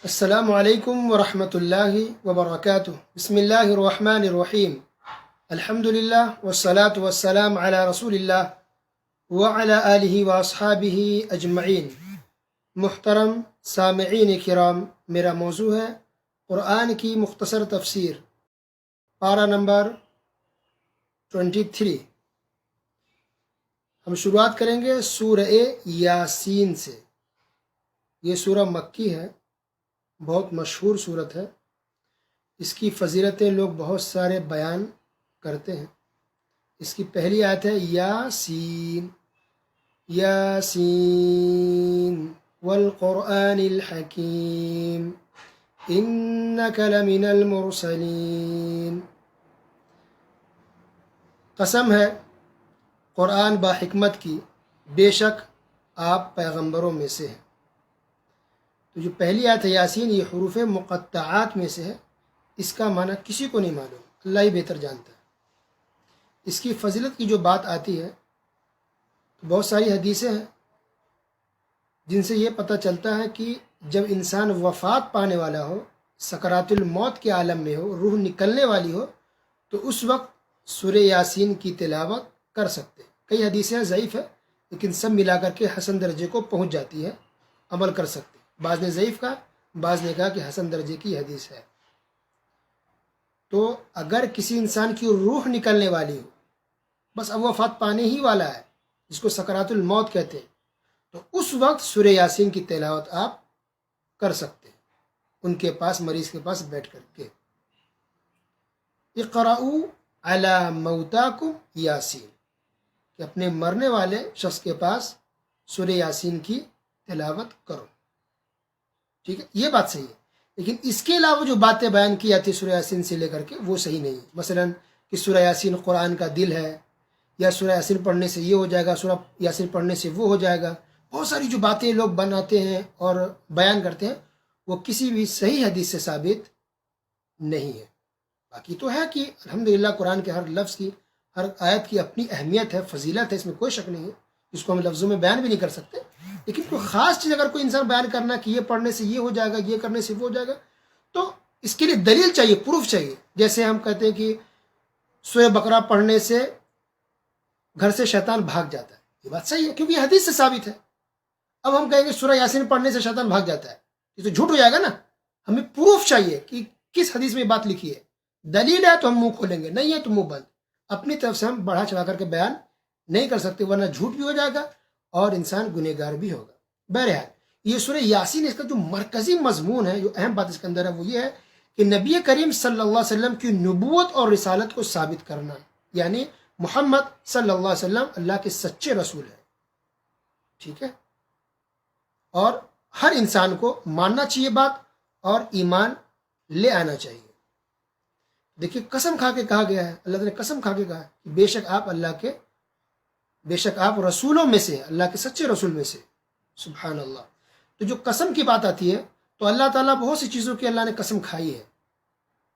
السلام علیکم ورحمۃ اللہ وبرکاتہ۔ بسم اللہ الرحمن الرحیم۔ الحمد للہ والصلاة والسلام علی رسول اللہ وعلی آلہ واصحابہ اجمعین۔ محترم سامعین کرام، میرا موضوع ہے قرآن کی مختصر تفسیر، پارہ نمبر 23۔ ہم شروعات کریں گے سورہ یاسین سے۔ یہ سورہ مکی ہے، بہت مشہور صورت ہے۔ اس کی فضیلتیں لوگ بہت سارے بیان کرتے ہیں۔ اس کی پہلی آیت ہے یاسین یاسین والقرآن الحکیم انک لمن المرسلین۔ قسم ہے قرآن با حکمت کی، بے شک آپ پیغمبروں میں سے ہیں۔ تو جو پہلی آیت ہے یاسین، یہ حروف مقطعات میں سے ہے۔ اس کا معنی کسی کو نہیں معلوم، اللہ ہی بہتر جانتا ہے۔ اس کی فضیلت کی جو بات آتی ہے تو بہت ساری حدیثیں ہیں جن سے یہ پتہ چلتا ہے کہ جب انسان وفات پانے والا ہو، سکرات الموت کے عالم میں ہو، روح نکلنے والی ہو، تو اس وقت سورہ یاسین کی تلاوت کر سکتے ہیں۔ کئی حدیثیں ضعیف ہے لیکن سب ملا کر کے حسن درجے کو پہنچ جاتی ہے، عمل کر سکتے۔ بعض نے ضعیف کہا، بعض نے کہا کہ حسن درجے کی حدیث ہے۔ تو اگر کسی انسان کی روح نکلنے والی ہو، بس اب وفات پانے ہی والا ہے، جس کو سکرات الموت کہتے ہیں، تو اس وقت سورہ یاسین کی تلاوت آپ کر سکتے ہیں، ان کے پاس، مریض کے پاس بیٹھ کر کے۔ اقرؤوا علی موتاکم یاسین، کہ اپنے مرنے والے شخص کے پاس سورہ یاسین کی تلاوت کرو۔ ٹھیک ہے، یہ بات صحیح ہے، لیکن اس کے علاوہ جو باتیں بیان کی جاتی ہے سورہ یاسین سے لے کر کے، وہ صحیح نہیں ہے۔ مثلا کہ سورہ یاسین قرآن کا دل ہے، یا سورہ یاسین پڑھنے سے یہ ہو جائے گا، سورہ یاسین پڑھنے سے وہ ہو جائے گا۔ بہت ساری جو باتیں لوگ بناتے ہیں اور بیان کرتے ہیں، وہ کسی بھی صحیح حدیث سے ثابت نہیں ہے۔ باقی تو ہے کہ الحمدللہ قرآن کے ہر لفظ کی، ہر آیت کی اپنی اہمیت ہے، فضیلت ہے، اس میں کوئی شک نہیں ہے، اس کو ہم لفظوں میں بیان بھی نہیں کر سکتے۔ لیکن کوئی خاص چیز اگر کوئی انسان بیان کرنا کہ یہ پڑھنے سے یہ ہو جائے گا، یہ کرنے سے وہ ہو جائے گا، تو اس کے لیے دلیل چاہیے، پروف چاہیے۔ جیسے ہم کہتے ہیں کہ سورہ بقرہ پڑھنے سے گھر سے شیطان بھاگ جاتا ہے، یہ بات صحیح ہے کیونکہ یہ حدیث سے ثابت ہے۔ اب ہم کہیں گے سورہ یاسین پڑھنے سے شیطان بھاگ جاتا ہے، یہ تو جھوٹ ہو جائے گا نا۔ ہمیں پروف چاہیے کہ کس حدیث میں یہ بات لکھی ہے، دلیل ہے تو ہم منہ کھولیں گے، نہیں ہے تو منہ بند۔ اپنی طرف سے ہم بڑھا چڑھا کر کے بیان نہیں کر سکتے، ورنہ جھوٹ بھی ہو جائے گا اور انسان گنہگار بھی ہوگا۔ بہرحال یہ سورہ یاسین، اس کا جو مرکزی مضمون ہے، جو اہم بات اس کے اندر ہے، وہ یہ ہے کہ نبی کریم صلی اللہ علیہ وسلم کی نبوت اور رسالت کو ثابت کرنا، یعنی محمد صلی اللہ علیہ وسلم اللہ کے سچے رسول ہیں۔ ٹھیک ہے، اور ہر انسان کو ماننا چاہیے بات اور ایمان لے آنا چاہیے۔ دیکھیے قسم کھا کے کہا گیا ہے، اللہ تعالیٰ نے قسم کھا کے کہا ہے کہ بے شک آپ رسولوں میں سے، اللہ کے سچے رسول میں سے۔ سبحان اللہ۔ تو جو قسم کی بات آتی ہے تو اللہ تعالیٰ بہت سی چیزوں کی اللہ نے قسم کھائی ہے،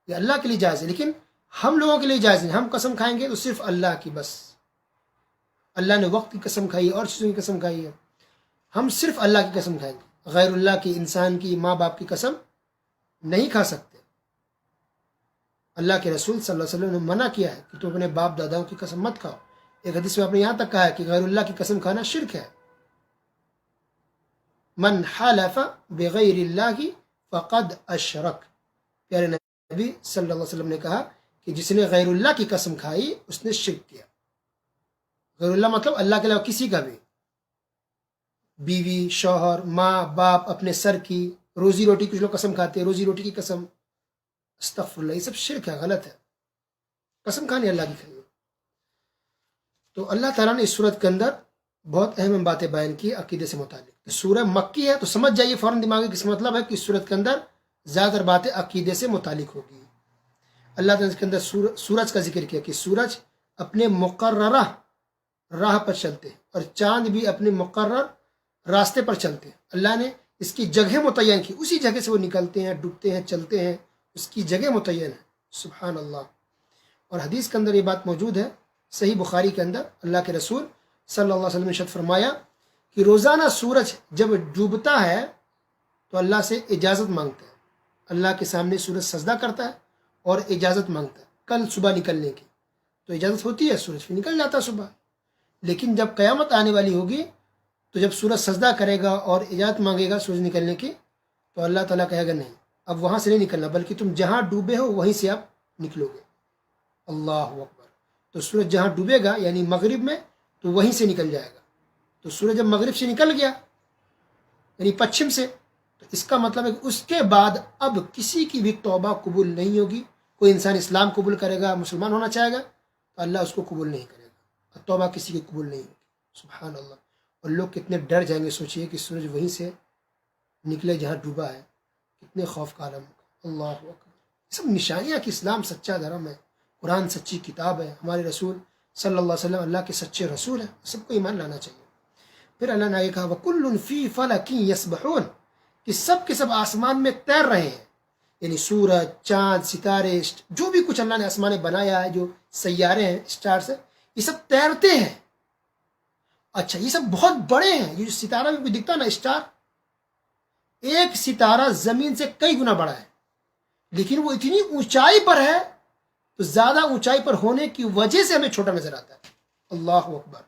یہ اللہ کے لیے جائز ہے، لیکن ہم لوگوں کے لیے جائز نہیں۔ ہم قسم کھائیں گے تو صرف اللہ کی، بس اللہ نے وقت کی قسم کھائی ہے اور چیزوں کی قسم کھائی ہے، ہم صرف اللہ کی قسم کھائیں گے، غیر اللہ کی، انسان کی، ماں باپ کی قسم نہیں کھا سکتے۔ اللہ کے رسول صلی اللہ علیہ وسلم نے منع کیا ہے کہ تم اپنے باپ داداؤں کی قسم مت کھاؤ۔ ایک حدیث میں آپ نے یہاں تک کہا ہے کہ غیر اللہ کی قسم کھانا شرک ہے۔ من حلف بغیر اللہ فقد اشرک، پیارے نبی صلی اللہ علیہ وسلم نے کہا کہ جس نے غیر اللہ کی قسم کھائی اس نے شرک کیا۔ غیر اللہ مطلب اللہ کے علاوہ کسی کا بھی، بیوی، شوہر، ماں باپ، اپنے سر کی، روزی روٹی، کچھ لوگ قسم کھاتے ہیں روزی روٹی کی قسم، استغفر اللہ، یہ سب شرک ہے، غلط ہے، قسم کھانی اللہ کی کھانی۔ تو اللہ تعالیٰ نے اس صورت کے اندر بہت اہم باتیں بیان کی عقیدے سے متعلق۔ سورہ مکی ہے تو سمجھ جائیے فوراً دماغ میں، کس مطلب ہے کہ اس صورت کے اندر زیادہ تر باتیں عقیدے سے متعلق ہوگی۔ اللہ تعالیٰ نے اس کے اندر سورج کا ذکر کیا کہ سورج اپنے مقررہ راہ پر چلتے ہیں اور چاند بھی اپنے مقرر راستے پر چلتے ہیں۔ اللہ نے اس کی جگہ متعین کی، اسی جگہ سے وہ نکلتے ہیں، ڈوبتے ہیں، چلتے ہیں، اس کی جگہ متعین ہے۔ سبحان اللہ۔ اور حدیث کے اندر یہ بات موجود ہے، صحیح بخاری کے اندر اللہ کے رسول صلی اللہ علیہ وسلم نے ارشاد فرمایا کہ روزانہ سورج جب ڈوبتا ہے تو اللہ سے اجازت مانگتا ہے، اللہ کے سامنے سورج سجدہ کرتا ہے اور اجازت مانگتا ہے کل صبح نکلنے کی، تو اجازت ہوتی ہے، سورج پھر نکل جاتا ہے صبح۔ لیکن جب قیامت آنے والی ہوگی تو جب سورج سجدہ کرے گا اور اجازت مانگے گا سورج نکلنے کی، تو اللہ تعالیٰ کہے گا نہیں، اب وہاں سے نہیں نکلنا، بلکہ تم جہاں ڈوبے ہو وہیں سے آپ نکلو گے۔ اللہ اکبر۔ تو سورج جہاں ڈوبے گا یعنی مغرب میں، تو وہیں سے نکل جائے گا۔ تو سورج جب مغرب سے نکل گیا یعنی پچھم سے، تو اس کا مطلب ہے کہ اس کے بعد اب کسی کی بھی توبہ قبول نہیں ہوگی۔ کوئی انسان اسلام قبول کرے گا، مسلمان ہونا چاہے گا، تو اللہ اس کو قبول نہیں کرے گا، اور توبہ کسی کی قبول نہیں ہوگی۔ سبحان اللہ۔ اور لوگ کتنے ڈر جائیں گے، سوچئے کہ سورج وہیں سے نکلے جہاں ڈوبا ہے، کتنے خوف کا عالم ہوگا۔ اللہ اکبر۔ یہ سب نشانیاں کہ اسلام سچا دھرم ہے، قرآن سچی کتاب ہے، ہمارے رسول صلی اللہ علیہ وسلم اللہ کے سچے رسول ہیں، سب کو ایمان لانا چاہیے۔ پھر اللہ نے آگے کہا وَكُلٌّ فِي فَلَكٍ يَسْبَحُونَ، کہ سب کے سب آسمان میں تیر رہے ہیں، یعنی سورج، چاند، ستارے، جو بھی کچھ اللہ نے آسمان میں بنایا ہے، جو سیارے ہیں، اسٹارز ہیں، یہ سب تیرتے ہیں۔ اچھا، یہ سب بہت بڑے ہیں، یہ جو ستارہ بھی دکھتا ہے نا اسٹار، ایک ستارہ زمین سے کئی گنا بڑا ہے، لیکن وہ اتنی اونچائی پر ہے، تو زیادہ اونچائی پر ہونے کی وجہ سے ہمیں چھوٹا نظر آتا ہے۔ اللہ اکبر۔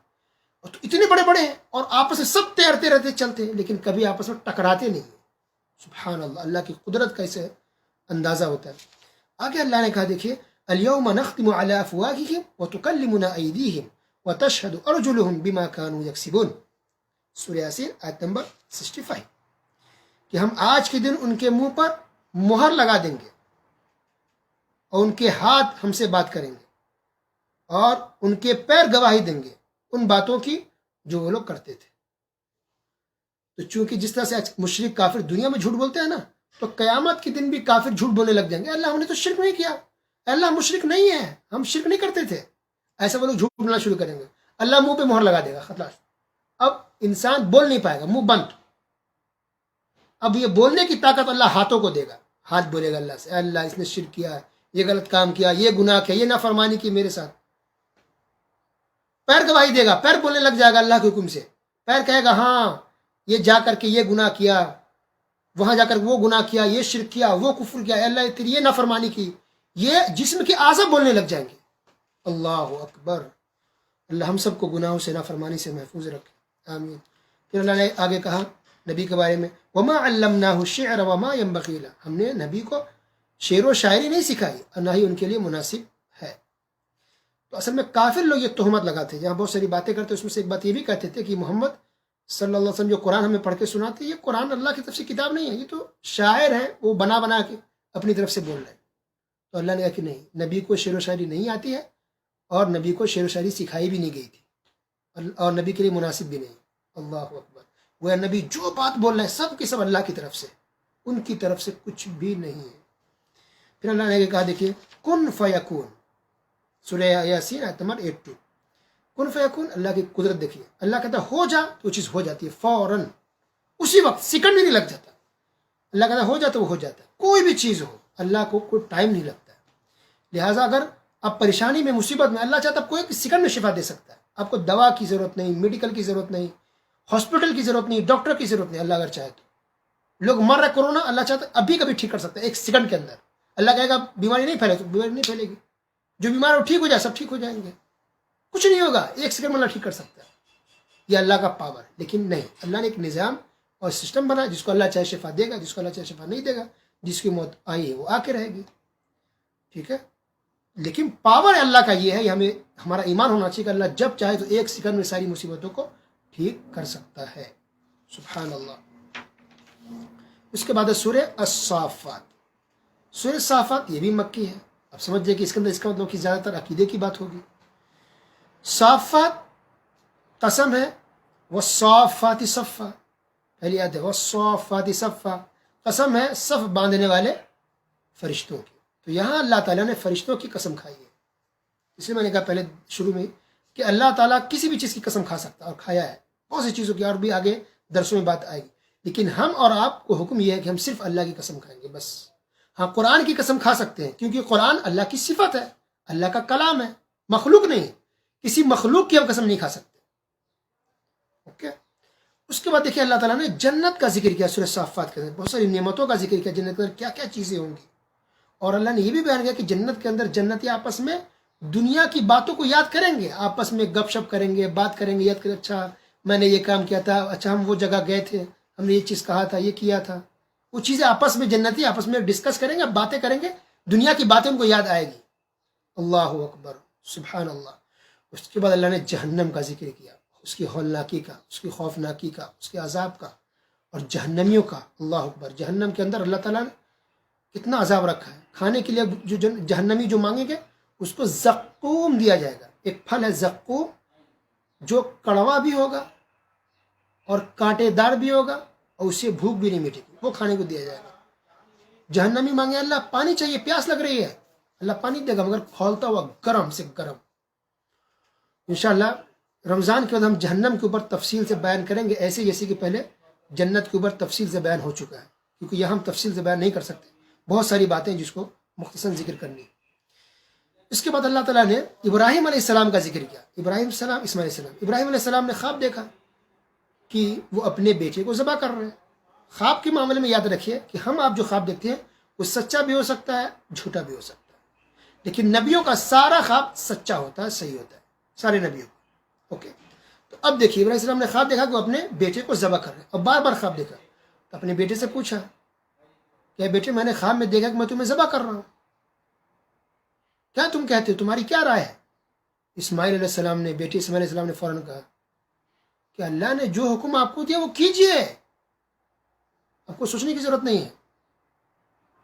اور تو اتنے بڑے بڑے ہیں، اور آپس میں سب تیرتے رہتے، چلتے ہیں، لیکن کبھی آپس میں ٹکراتے نہیں ہیں۔ سبحان اللہ، اللہ کی قدرت کا اسے اندازہ ہوتا ہے۔ آگے اللہ نے کہا دیکھیے اليوم نختم على افواههم وتكلمنا ايديهم وتشهد ارجلهم بما كانوا يكسبون، سورہ یاسین آیت نمبر 65، کہ ہم آج کے دن ان کے منہ پر مہر لگا دیں گے اور ان کے ہاتھ ہم سے بات کریں گے اور ان کے پیر گواہی دیں گے ان باتوں کی جو وہ لوگ کرتے تھے۔ تو چونکہ جس طرح سے آج مشرک کافر دنیا میں جھوٹ بولتے ہیں نا، تو قیامت کے دن بھی کافر جھوٹ بولنے لگ جائیں گے، اللہ ہم نے تو شرک نہیں کیا، اللہ مشرک نہیں ہے، ہم شرک نہیں کرتے تھے، ایسا وہ لوگ جھوٹ بولنا شروع کریں گے۔ اللہ منہ پہ مہر لگا دے گا، خلاص اب انسان بول نہیں پائے گا، منہ بند۔ اب یہ بولنے کی طاقت اللہ ہاتھوں کو دے گا، ہاتھ بولے گا اللہ سے، اے اللہ اس نے شرک کیا ہے، یہ غلط کام کیا، یہ گناہ کیا، یہ نافرمانی کی میرے ساتھ۔ پیر گواہی دے گا، پیر بولنے لگ جائے گا اللہ کے حکم سے، پیر کہے گا ہاں یہ جا کر کے یہ گناہ کیا، وہاں جا کر وہ گناہ کیا، یہ شرک کیا، وہ کفر کیا، اللہ تیری یہ نافرمانی کی، یہ جسم کے اعضاء بولنے لگ جائیں گے۔ اللہ اکبر۔ اللہ ہم سب کو گناہوں سے، نافرمانی سے محفوظ رکھے، آمین۔ پھر اللہ نے آگے کہا نبی کے بارے میں وما علمناه الشعر وما ينبغي له، ہم نے نبی کو شعر و شاعری نہیں سکھائی اور نہ ہی ان کے لیے مناسب ہے۔ تو اصل میں کافر لوگ یہ تہمت لگاتے، جہاں بہت ساری باتیں کرتے اس میں سے ایک بات یہ بھی کہتے تھے کہ محمد صلی اللہ علیہ وسلم جو قرآن ہمیں پڑھ کے سناتے، یہ قرآن اللہ کی طرف سے کتاب نہیں ہے، یہ تو شاعر ہیں، وہ بنا بنا کے اپنی طرف سے بول رہے ہیں۔ تو اللہ نے کہا کہ نہیں، نبی کو شعر و شاعری نہیں آتی ہے اور نبی کو شعر و شاعری سکھائی بھی نہیں گئی تھی، اور نبی کے لیے مناسب بھی نہیں۔ اللہ اکبر۔ وہ نبی جو بات بول رہے ہیں سب کے سب اللہ کی طرف سے، ان کی طرف سے کچھ بھی نہیں ہے۔ پھر اللہ نے کہا دیکھیے کن فیکون، سورہ یاسین آیت نمبر 82، کن فیکون، اللہ کی قدرت دیکھیے، اللہ کہتا ہے ہو جا تو وہ چیز ہو جاتی ہے فوراً، اسی وقت، سیکنڈ بھی نہیں لگ جاتا۔ اللہ کہتا ہے ہو جا تو وہ ہو جاتا ہے، کوئی بھی چیز ہو اللہ کو کوئی ٹائم نہیں لگتا ہے۔ لہٰذا اگر آپ پریشانی میں، مصیبت میں، اللہ چاہتا ہے کوئی سیکنڈ میں شفا دے سکتا ہے، آپ کو دوا کی ضرورت نہیں، میڈیکل کی ضرورت نہیں، ہاسپٹل کی ضرورت نہیں، ڈاکٹر کی ضرورت نہیں، اللہ اگر چاہے تو۔ لوگ مر رہے کورونا، اللہ چاہتا ہے ابھی کبھی ٹھیک کر سکتا ہے، ایک سیکنڈ کے اندر۔ اللہ کہے گا بیماری نہیں پھیلے تو بیماری نہیں پھیلے گی، جو بیمار ہو ٹھیک ہو جائے، سب ٹھیک ہو جائیں گے، کچھ نہیں ہوگا، ایک سیکنڈ میں اللہ ٹھیک کر سکتا ہے۔ یہ اللہ کا پاور ہے، لیکن نہیں، اللہ نے ایک نظام اور سسٹم بنا، جس کو اللہ چاہے شفا دے گا، جس کو اللہ چاہے شفا نہیں دے گا، جس کی موت آئی ہے وہ آ کے رہے گی، ٹھیک ہے۔ لیکن پاور اللہ کا یہ ہے، یہ ہمیں ہمارا ایمان ہونا چاہیے کہ اللہ جب چاہے تو ایک سیکنڈ میں ساری مصیبتوں کو ٹھیک کر سکتا ہے۔ سبحان اللہ۔ اس کے بعد ہے سورہ الصافات۔ سورہ الصافات یہ بھی مکی ہے، اب سمجھ جائے کہ اس کے اندر اس کا مطلب کہ زیادہ تر عقیدے کی بات ہوگی۔ صافات قسم ہے، والصافات صفا، پہلی یاد ہے والصافات صفا، قسم ہے صف باندھنے والے فرشتوں کی۔ تو یہاں اللہ تعالیٰ نے فرشتوں کی قسم کھائی ہے، اس لیے میں نے کہا پہلے شروع میں کہ اللہ تعالیٰ کسی بھی چیز کی قسم کھا سکتا ہے اور کھایا ہے، بہت سی چیزوں کی، اور بھی آگے درسوں میں بات آئے گی، لیکن ہم اور آپ کو حکم یہ ہے کہ ہم صرف اللہ کی قسم کھائیں گے بس۔ ہاں قرآن کی قسم کھا سکتے ہیں، کیونکہ قرآن اللہ کی صفت ہے، اللہ کا کلام ہے، مخلوق نہیں، کسی مخلوق کی ہم قسم نہیں کھا سکتے، اوکے۔ اس کے بعد دیکھیے اللہ تعالیٰ نے جنت کا ذکر کیا سورہ صافات کے اندر، بہت ساری نعمتوں کا ذکر کیا، جنت کے اندر کیا کیا چیزیں ہوں گی، اور اللہ نے یہ بھی بیان کیا کہ جنت کے اندر جنتی آپس میں دنیا کی باتوں کو یاد کریں گے، آپس میں گپ شپ کریں گے، بات کریں گے، یاد کریں اچھا میں نے یہ کام کیا تھا، اچھا ہم وہ جگہ گئے تھے، ہم نے یہ چیز کہا تھا، یہ کیا تھا، وہ چیزیں آپس میں جنتی آپس میں ڈسکس کریں گے، باتیں کریں گے، دنیا کی باتیں ان کو یاد آئے گی۔ اللہ اکبر، سبحان اللہ۔ اس کے بعد اللہ نے جہنم کا ذکر کیا، اس کی ہولناکی کا، اس کی خوفناکی کا، اس کے عذاب کا، اور جہنمیوں کا۔ اللہ اکبر، جہنم کے اندر اللہ تعالیٰ نے کتنا عذاب رکھا ہے۔ کھانے کے لیے جو جہنمی جو مانگیں گے اس کو زقوم دیا جائے گا، ایک پھل ہے زقوم جو کڑوا بھی ہوگا اور کانٹے دار بھی ہوگا اور اسے بھوک بھی نہیں مٹے گی، وہ کھانے کو دیا جائے گا۔ جہنمی مانگے اللہ پانی چاہیے، پیاس لگ رہی ہے، اللہ پانی دے گا مگر کھولتا ہوا گرم سے گرم۔ انشاءاللہ رمضان کے بعد ہم جہنم کے اوپر تفصیل سے بیان کریں گے، ایسے جیسے کہ پہلے جنت کے اوپر تفصیل سے بیان ہو چکا ہے، کیونکہ یہاں ہم تفصیل سے بیان نہیں کر سکتے، بہت ساری باتیں جس کو مختصر ذکر کرنی ہے۔ اس کے بعد اللہ تعالیٰ نے ابراہیم علیہ السلام کا ذکر کیا، ابراہیم السلام، اسماعیل علیہ السلام۔ ابراہیم علیہ السلام نے خواب دیکھا کہ وہ اپنے بیٹے کو ذبح کر رہے ہیں۔ خواب کے معاملے میں یاد رکھیے کہ ہم آپ جو خواب دیکھتے ہیں وہ سچا بھی ہو سکتا ہے، جھوٹا بھی ہو سکتا ہے، لیکن نبیوں کا سارا خواب سچا ہوتا ہے، صحیح ہوتا ہے، سارے نبیوں کا۔ اوکے، تو اب دیکھیے ابراہیم السلام نے خواب دیکھا کہ وہ اپنے بیٹے کو ذبح کر رہے ہیں، اور بار بار خواب دیکھا، تو اپنے بیٹے سے پوچھا کہ بیٹے میں نے خواب میں دیکھا کہ میں تمہیں ذبح کر رہا ہوں، کیا تم کہتے ہو، تمہاری کیا رائے ہے؟ اسماعیل علیہ السلام نے، بیٹے اسماعیل علیہ السلام نے فوراً کہا کہ اللہ نے جو حکم آپ کو دیا وہ کیجئے، آپ کو سوچنے کی ضرورت نہیں ہے۔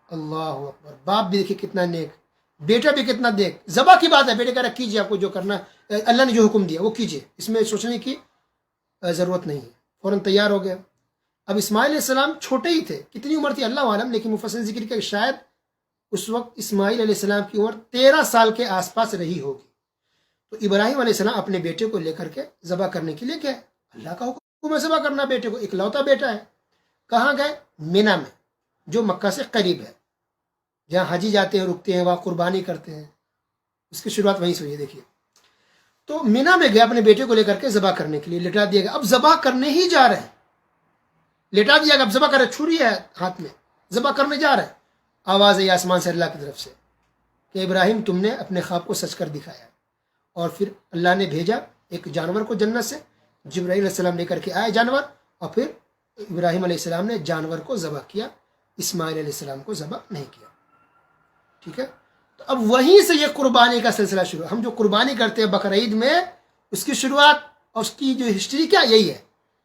اللہ اکبر، باپ بھی دیکھیے کتنا نیک، بیٹا بھی کتنا دیکھ، ذبح کی بات ہے، بیٹے کہہ رہا کیجئے، آپ کو جو کرنا ہے، اللہ نے جو حکم دیا وہ کیجئے، اس میں سوچنے کی ضرورت نہیں ہے، فوراً تیار ہو گیا۔ اب اسماعیل علیہ السلام چھوٹے ہی تھے، کتنی عمر تھی اللہ عالم، لیکن مفسرین ذکر کیا کہ شاید اس وقت اسماعیل علیہ السلام کی عمر 13 سال کے آس پاس رہی ہوگی۔ تو ابراہیم علیہ السلام اپنے بیٹے کو لے کر کے ذبح کرنے کے لیے گئے، اللہ کا حکم ہے ذبح کرنا بیٹے کو، اکلوتا بیٹا ہے۔ کہاں گئے؟ مینا میں، جو مکہ سے قریب ہے، جہاں حاجی جاتے ہیں، رکتے ہیں، وہاں قربانی کرتے ہیں، اس کی شروعات وہیں سے ہوئی ہے۔ دیکھیے تو مینا میں گیا اپنے بیٹے کو لے کر کے ذبح کرنے کے لیے، لٹا دیا گیا۔ اب ذبح کرنے ہی جا رہے ہیں، لٹا دیا گیا، اب ذبح کر رہے، چھری ہے ہاتھ میں، ذبح کرنے جا رہے ہیں، آواز آئی آسمان سے اللہ کی طرف سے کہ ابراہیم تم نے اپنے خواب کو سچ کر دکھایا۔ اور پھر اللہ نے بھیجا ایک جانور کو جنت سے، جبرائیل علیہ السلام لے کر کے آئے جانور، اور پھر ابراہیم علیہ السلام نے جانور کو ذبح کیا، اسماعیل علیہ السلام کو ذبح نہیں کیا۔ ٹھیک ہے، تو اب وہیں سے یہ قربانی کا سلسلہ شروع۔ ہم جو قربانی کرتے ہیں بقرعید میں، اس کی شروعات اور اس کی جو ہسٹری کیا یہی ہے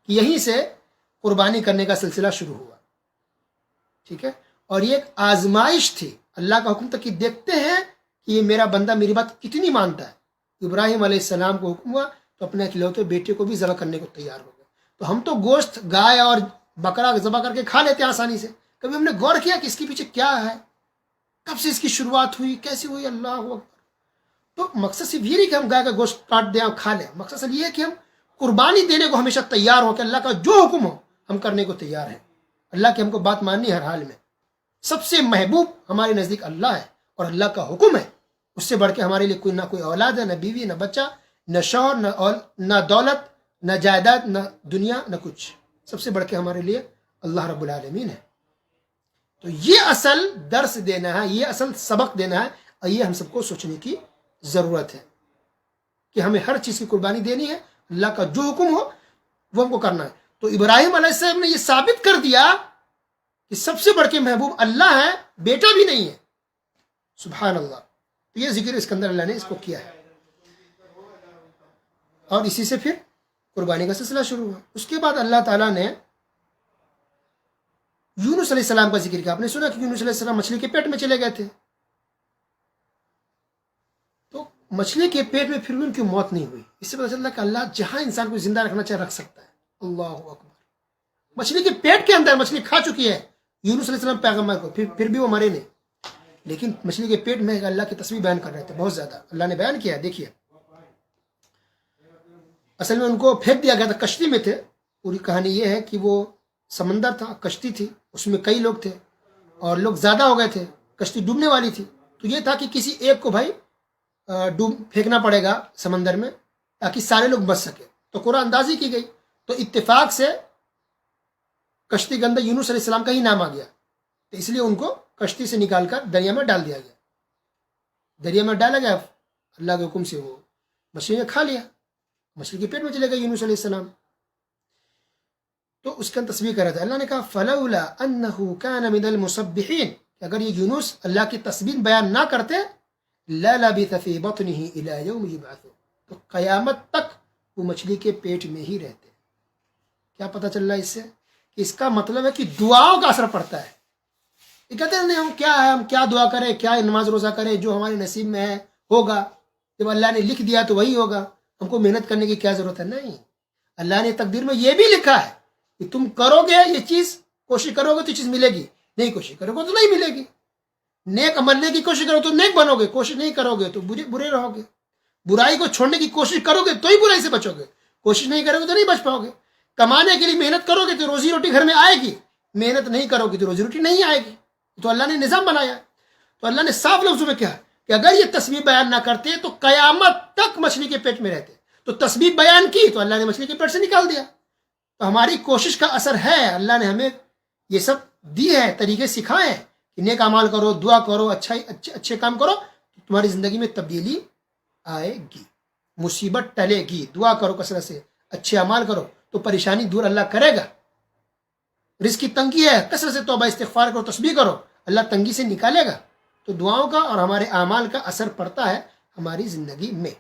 کہ یہیں سے قربانی کرنے کا سلسلہ شروع ہوا۔ ٹھیک ہے، اور یہ ایک آزمائش تھی، اللہ کا حکم تک کہ دیکھتے ہیں کہ یہ میرا بندہ میری بات کتنی مانتا ہے۔ ابراہیم علیہ السلام کو حکم ہوا تو اپنے اکلوتے بیٹے کو بھی ذبح کرنے کو تیار ہو گئے۔ تو ہم تو گوشت گائے اور بکرا ذبح کر کے کھا لیتے ہیں آسانی سے، کبھی ہم نے غور کیا کہ اس کے پیچھے کیا ہے، کب سے اس کی شروعات ہوئی، کیسے ہوئی؟ اللہ اکبر۔ تو مقصد صرف یہ نہیں کہ ہم گائے کا گوشت کاٹ دیں اور کھا لیں، مقصد صرف یہ ہے کہ ہم قربانی دینے کو ہمیشہ تیار ہوں، کہ اللہ کا جو حکم ہو ہم کرنے کو تیار ہیں۔ اللہ کی ہم کو بات ماننی ہر حال میں۔ سب سے محبوب ہمارے نزدیک اللہ ہے اور اللہ کا حکم ہے، اس سے بڑھ کے ہمارے لیے کوئی نہ کوئی اولاد ہے، نہ بیوی، نہ بچہ، نہ شوہر، نہ دولت، نہ جائیداد، نہ دنیا، نہ کچھ۔ سب سے بڑھ کے ہمارے لیے اللہ رب العالمین ہے۔ تو یہ اصل درس دینا ہے، یہ اصل سبق دینا ہے، اور یہ ہم سب کو سوچنے کی ضرورت ہے کہ ہمیں ہر چیز کی قربانی دینی ہے، اللہ کا جو حکم ہو وہ ہم کو کرنا ہے۔ تو ابراہیم علیہ السلام نے یہ ثابت کر دیا کہ سب سے بڑھ کے محبوب اللہ ہے، بیٹا بھی نہیں ہے۔ سبحان اللہ۔ تو یہ ذکر اس کے اندر اللہ نے اس کو کیا ہے، اور اسی سے پھر قربانی کا سلسلہ شروع ہوا۔ اس کے بعد اللہ تعالیٰ نے یونس علیہ السلام کا ذکر کیا۔ آپ نے سنا کہ یونس علیہ السلام مچھلی کے پیٹ میں چلے گئے تھے، تو مچھلی کے پیٹ میں پھر بھی ان کی موت نہیں ہوئی۔ اس سے پتہ چلتا کہ اللہ جہاں انسان کو زندہ رکھنا چاہے رکھ سکتا ہے۔ اللہ اکبر۔ مچھلی کے پیٹ کے اندر مچھلی کھا چکی ہے یونس علیہ السلام پیغمبر کو، پھر بھی وہ مرے نہیں، لیکن مچھلی کے پیٹ میں اللہ کی تسبیح بیان کر رہے تھے، بہت زیادہ اللہ نے بیان کیا ہے۔ دیکھیے اصل میں ان کو پھینک دیا گیا تھا، کشتی میں تھے۔ پوری کہانی یہ ہے کہ وہ سمندر تھا، کشتی تھی، اس میں کئی لوگ تھے اور لوگ زیادہ ہو گئے تھے، کشتی ڈوبنے والی تھی۔ تو یہ تھا کہ کسی ایک کو بھائی پھینکنا پڑے گا سمندر میں تاکہ سارے لوگ بچ سکے۔ تو قرآن اندازی کی گئی، تو اتفاق سے کشتی کے اندر یونس علیہ السلام کا ہی نام آ گیا، تو اس لیے ان کو کشتی سے نکال کر دریا میں ڈال دیا گیا. دریا میں ڈالا گیا، اللہ کے حکم سے وہ مچھلی نے کھا لیا، مچھلی کے پیٹ میں چلے گئے یونس علیہ السلام. تو اس کا تصویر کر رہا تھا. اللہ نے کہا فلولا انه كان من المسبحين، کہ اگر یہ یونس اللہ کی تسبیح بیان نہ کرتے للبث في بطنه الى يوم يبعثون، تو قیامت تک وہ مچھلی کے پیٹ میں ہی رہتے. کیا پتہ چل رہا ہے اس سے؟ کہ اس کا مطلب ہے کہ دعاؤں کا اثر پڑتا ہے. یہ کہتے ہیں نہیں ہم کیا ہے، ہم کیا دعا کریں، کیا نماز روزہ کریں، جو ہمارے نصیب میں ہے ہوگا، جب اللہ نے لکھ دیا تو وہی ہوگا، ہم کو محنت کرنے کی کیا ضرورت ہے. نہیں، اللہ نے تقدیر میں یہ بھی لکھا ہے کہ تم کرو گے یہ چیز، کوشش کرو گے تو چیز ملے گی، نہیں کوشش کرو گے تو نہیں ملے گی. نیک بننے کی کوشش کرو تو نیک بنو گے، کوشش نہیں کرو گے تو برے رہو گے. برائی کو چھوڑنے کی کوشش کرو گے تو ہی برائی سے بچو گے، کوشش نہیں کرو گے تو نہیں بچ پاؤ گے. کمانے کے لیے محنت کرو گے تو روزی روٹی گھر میں آئے گی، محنت نہیں کرو گے تو روزی روٹی نہیں آئے گی. تو اللہ نے نظام بنایا. تو اللہ نے صاف لفظوں میں کہا کہ اگر یہ تسبیح بیان نہ کرتے تو قیامت تک مچھلی کے پیٹ میں رہتے. تو تسبیح بیان کی تو اللہ نے مچھلی کے پیٹ سے نکال دیا. تو ہماری کوشش کا اثر ہے. اللہ نے ہمیں یہ سب دی ہے، طریقے سکھائے ہیں کہ نیک اعمال کرو، دعا کرو، اچھے کام کرو، تمہاری زندگی میں تبدیلی آئے گی، مصیبت ٹلے گی. دعا کرو کثرت سے، اچھے اعمال کرو تو پریشانی دور اللہ کرے گا. رزق کی تنگی ہے، کثرت سے توبہ استغفار کرو، تسبیح کرو، اللہ تنگی سے نکالے گا. تو دعاؤں کا اور ہمارے اعمال کا اثر پڑتا ہے ہماری زندگی میں.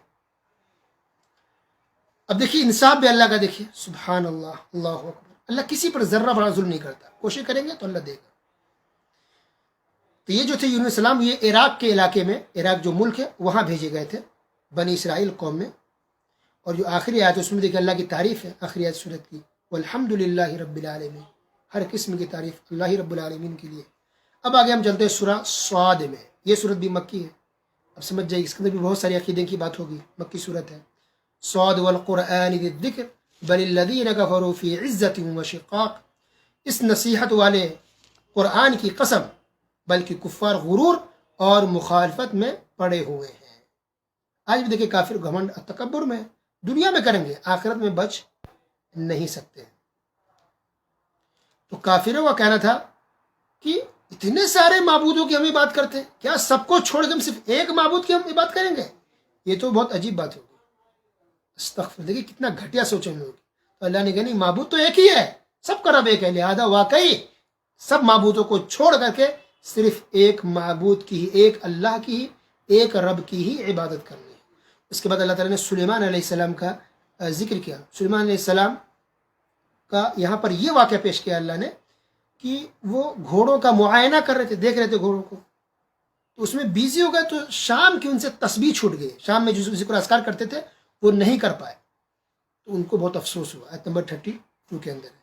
اب دیکھیے انصاف بھی اللہ کا، دیکھیے سبحان اللہ، اللہ اکبر. اللہ کسی پر ذرہ بڑا ظلم نہیں کرتا. کوشش کریں گے تو اللہ دے گا. تو یہ جو تھے یونس السلام، یہ عراق کے علاقے میں، عراق جو ملک ہے وہاں بھیجے گئے تھے بنی اسرائیل قوم میں. اور جو آخری آیت ہے اس میں دیکھیں اللہ کی تعریف ہے، آخری آیت سورت کی، والحمد للہ رب العالمین، ہر قسم کی تعریف اللہ رب العالمین کے لیے. اب آگے ہم چلتے ہیں سورہ صاد میں. یہ سورت بھی مکی ہے. اب سمجھ جائیے اس کے اندر بھی بہت ساری عقیدے کی بات ہوگی. مکی سورت ہے. صاد والقرآن ذی الذکر بل الذین کفروا فی عزت و شقاق. اس نصیحت والے قرآن کی قسم، بلکہ کفار غرور اور مخالفت میں پڑے ہوئے ہیں. آج بھی دیکھیں کافر گھمنڈ تکبر میں دنیا میں کریں گے، آخرت میں بچ نہیں سکتے. تو کافروں کا کہنا تھا کہ اتنے سارے معبودوں کی ہم عبادت کرتے ہیں، کیا سب کو چھوڑ کے ہم صرف ایک معبود کی ہم عبادت کریں گے؟ یہ تو بہت عجیب بات ہوگی. استغفر، دیکھیے کتنا گھٹیا سوچیں لوگ. تو اللہ نے کہا نہیں، معبود تو ایک ہی ہے، سب کا رب ایک ہے، لہذا واقعی سب معبودوں کو چھوڑ کر کے صرف ایک معبود کی ہی، ایک اللہ کی ہی، ایک رب کی ہی عبادت کرنی ہے. اس کے بعد اللہ تعالیٰ نے سلیمان علیہ السلام کا ذکر کیا. سلیمان علیہ السلام کا یہاں پر یہ واقعہ پیش کیا اللہ نے کہ وہ گھوڑوں کا معائنہ کر رہے تھے، دیکھ رہے تھے گھوڑوں کو، تو اس میں بیزی ہو گئے. تو شام کی ان سے تسبیح چھوٹ گئی. شام میں جو ذکر اذکار کرتے تھے وہ نہیں کر پائے، تو ان کو بہت افسوس ہوا. آیت نمبر 32 کے اندر ہے.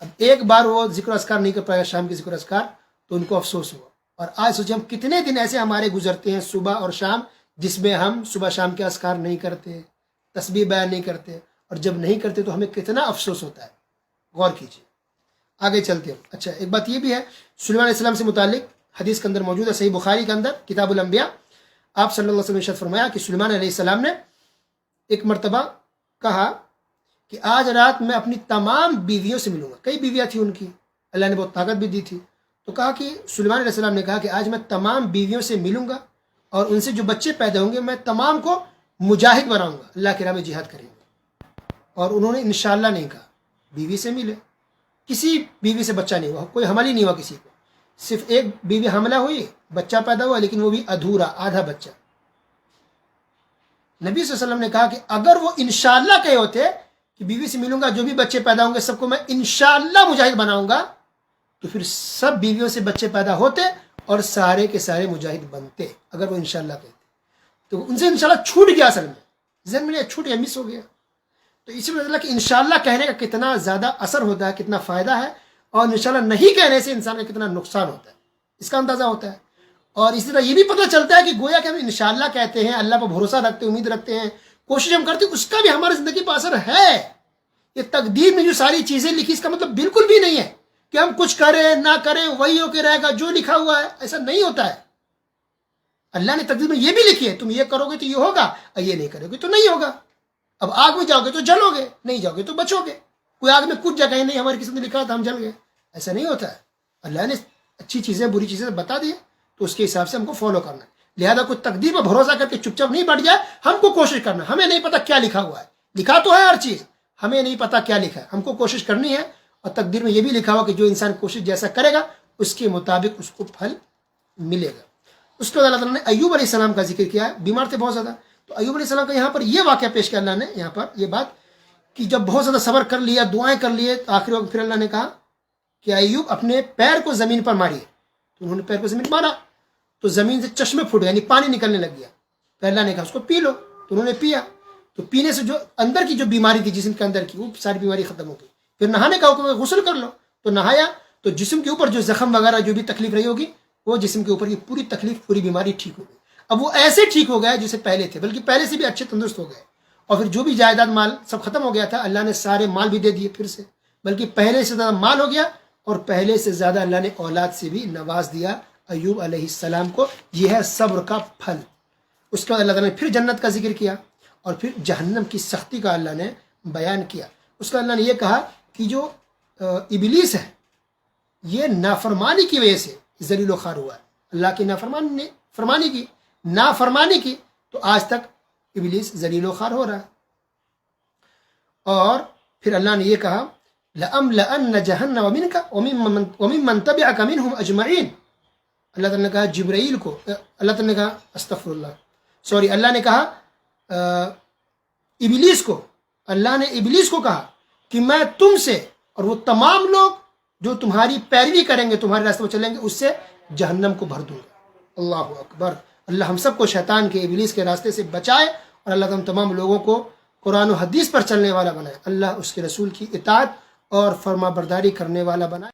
اب ایک بار وہ ذکر اذکار نہیں کر پایا شام کے ذکر اذکار، تو ان کو افسوس ہوا. اور آج سوچیں ہم کتنے دن ایسے ہمارے گزرتے ہیں صبح اور شام جس میں ہم صبح شام کے اذکار نہیں کرتے، تسبیح بیان نہیں کرتے، اور جب نہیں کرتے تو ہمیں کتنا افسوس ہوتا ہے. غور کیجیے. آگے چلتے ہیں. اچھا ایک بات یہ بھی ہے سلیمان علیہ السلام سے متعلق، حدیث کے اندر موجود ہے صحیح بخاری کے اندر کتاب الانبیاء. آپ صلی اللہ علیہ وسلم نے ارشاد فرمایا کہ سلیمان علیہ السلام نے ایک مرتبہ کہا کہ آج رات میں اپنی تمام بیویوں سے ملوں گا. کئی بیویاں تھیں ان کی، اللہ نے بہت طاقت بھی دی تھی. تو کہا کہ سلیمان علیہ السلام نے کہا کہ آج میں تمام بیویوں سے ملوں گا اور ان سے جو بچے پیدا ہوں گے میں تمام کو مجاہد بناؤں گا، اللہ کی راہ میں جہاد کریں گے. اور انہوں نے انشاءاللہ نہیں کہا. بیوی سے ملے، کسی بیوی سے بچہ نہیں ہوا، کوئی حمل ہی نہیں ہوا کسی کو. صرف ایک بیوی حاملہ ہوئی، بچہ پیدا ہوا، لیکن وہ بھی ادھورا، آدھا بچہ. نبی صلی اللہ علیہ وسلم نے کہا کہ اگر وہ انشاءاللہ کہے ہوتے کہ بیوی سے ملوں گا، جو بھی بچے پیدا ہوں گے سب کو میں انشاءاللہ مجاہد بناؤں گا، تو پھر سب بیویوں سے بچے پیدا ہوتے اور سارے کے سارے مجاہد بنتے. اگر وہ انشاءاللہ کہتے تو ان سے انشاءاللہ چھوٹ گیا، اصل میں ذہن میں چھوٹ گیا، مس ہو گیا. تو اسی وجہ سے کہ انشاءاللہ کہنے کا کتنا زیادہ اثر ہوتا ہے، کتنا فائدہ ہے، اور انشاءاللہ نہیں کہنے سے انسان کا کتنا نقصان ہوتا ہے، اس کا اندازہ ہوتا ہے. اور اسی طرح یہ بھی پتہ چلتا ہے کہ گویا کہ ہم انشاءاللہ کہتے ہیں، اللہ پر بھروسہ رکھتے ہیں، امید رکھتے ہیں، کوشش ہم کرتے ہیں، اس کا بھی ہماری زندگی پر اثر ہے. یہ تقدیر میں جو ساری چیزیں لکھی اس کا مطلب بالکل بھی نہیں ہے کہ ہم کچھ کریں نہ کریں وہی ہو کے رہے گا جو لکھا ہوا ہے. ایسا نہیں ہوتا ہے. اللہ نے تقدیر میں یہ بھی لکھی ہے، تم یہ کرو گے تو یہ ہوگا، اور یہ نہیں کرو گے تو نہیں ہوگا. اب آگ میں جاؤ گے تو جلو گے، نہیں جاؤ گے تو بچو گے. کوئی آگ میں کود جائے کہیں نہیں ہماری قسمت میں لکھا تھا ہم جل گئے، ایسا نہیں ہوتا ہے. اللہ نے اچھی چیزیں بری چیزیں بتا دی تو اس کے حساب سے ہم کو فالو کرنا ہے. لہذا کوئی تقدیر پر بھروسہ کر کے چپ چاپ نہیں بیٹھ جائے. ہم کو کوشش کرنا، ہمیں نہیں پتا کیا لکھا ہوا ہے، لکھا تو ہے ہر چیز، ہمیں نہیں پتا کیا لکھا ہے، ہم کو کوشش کرنی ہے. اور تقدیر میں یہ بھی لکھا ہوا کہ جو انسان کوشش جیسا کرے گا اس کے مطابق اس کو پھل ملے گا. اس کے بعد اللہ تعالیٰ نے ایوب علیہ السلام کا ذکر کیا ہے، بیمار تھے بہت زیادہ. تو ایوب علیہ السلام کا یہاں پر یہ واقعہ پیش کیا اللہ نے یہاں پر یہ بات کہ جب بہت زیادہ صبر کر لیا، دعائیں کر لیے، تو آخری وقت پھر اللہ نے کہا کہ ایوب اپنے پیر کو زمین پر ماریے. تو انہوں نے پیر کو زمین پر مارا تو زمین سے چشمے پھوٹ گئے، یعنی پانی نکلنے لگ گیا. تو اللہ نے کہا اس کو پی لو. تو انہوں نے پیا. تو پینے سے جو اندر کی جو بیماری تھی جسم کے اندر کی، وہ ساری بیماری ختم ہو گئی. پھر نہانے کا حکم ہے، غسل کر لو. تو نہایا تو جسم کے اوپر جو زخم وغیرہ جو بھی تکلیف رہی ہوگی وہ جسم کے اوپر کی پوری تکلیف پوری بیماری ٹھیک ہو گئی. اب وہ ایسے ٹھیک ہو گیا جیسے پہلے تھے، بلکہ پہلے سے بھی اچھے تندرست ہو گئے. اور پھر جو بھی جائیداد مال سب ختم ہو گیا تھا، اللہ نے سارے مال بھی دے دیے پھر سے، بلکہ پہلے سے زیادہ مال ہو گیا. اور پہلے سے زیادہ اللہ نے اولاد سے بھی نواز دیا ایوب علیہ السلام کو. یہ ہے صبر کا پھل. اس کے بعد اللہ تعالیٰ نے پھر جنت کا ذکر کیا اور پھر جہنم کی سختی کا اللہ نے بیان کیا. اس کا اللہ نے یہ کہا کہ جو ابلیس ہے یہ نافرمانی کی وجہ سے ذلیل و خوار ہوا ہے. اللہ کی نافرمانی کی تو آج تک ابلیس ذلیل و خوار ہو رہا ہے. اور پھر اللہ نے یہ کہا لَأَمْلَأَنَّ جَهَنَّمَ مِنْكَ وَمِمَّنْ تَبِعَكَ مِنْهُمْ أَجْمَعِينَ. اللہ تعالیٰ نے کہا جبرائیل کو، اللہ تعالیٰ نے کہا استغفر اللہ، اللہ نے کہا ابلیس کو، اللہ نے ابلیس کو کہا کہ میں تم سے اور وہ تمام لوگ جو تمہاری پیروی کریں گے، تمہارے راستے پر چلیں گے، اس سے جہنم کو بھر دوں گا. اللہ اکبر. اللہ ہم سب کو شیطان کے ابلیس کے راستے سے بچائے اور اللہ تعالیٰ تمام لوگوں کو قرآن و حدیث پر چلنے والا بنائے. اللہ اس کے رسول کی اطاعت اور فرما برداری کرنے والا بنائے.